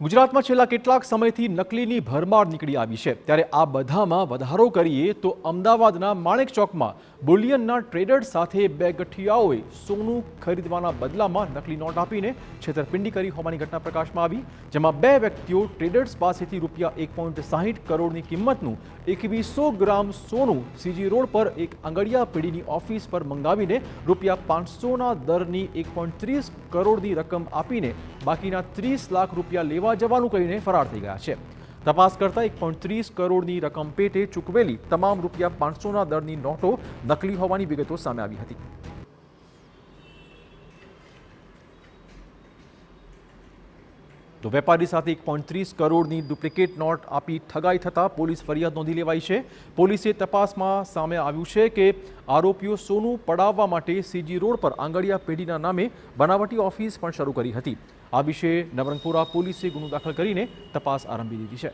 ગુજરાતમાં છેલ્લા કેટલાક સમયથી નકલીની ભરમાર નીકળી આવી છે ત્યારે આ બધામાં વધારો કરીએ તો અમદાવાદના માણેક ચોકમાં બુલિયનના ટ્રેડર્સ સાથે બે ગઠિયાઓએ સોનું ખરીદવાના બદલામાં નકલી નોટ આપીને છેતરપિંડી કરી હોવાની ઘટના પ્રકાશમાં આવી, જેમાં બે વ્યક્તિઓ ટ્રેડર્સ પાસેથી ₹1.60 કરોડની કિંમતનું 2100 ગ્રામ સોનું સીજી રોડ પર એક આંગડિયા પેઢીની ઓફિસ પર મંગાવીને ₹500ના દરની 1.30 કરોડની રકમ આપીને બાકીના 30 લાખ રૂપિયા લેવા જવાનું કહીને ફરાર થઈ ગયા છે। તપાસ કરતા 1.30 કરોડની રકમ પેટે ચૂકવેલી તમામ ₹500ના દરની નોટો નકલી હોવાની વિગતો સામે આવી હતી। તો વેપારી સાથે 1.30 કરોડની ડુપ્લિકેટ નોટ આપી ઠગાઈ થતાં પોલીસ ફરિયાદ નોંધી લેવાઈ છે। પોલીસે તપાસમાં સામે આવ્યું છે કે આરોપીઓ સોનું પડાવવા માટે સીજી રોડ પર આંગડિયા પેઢીના નામે બનાવટી ઓફિસ પણ શરૂ કરી હતી। આ વિશે નવરંગપુરા પોલીસે ગુનો દાખલ કરીને તપાસ આરંભી દીધી છે।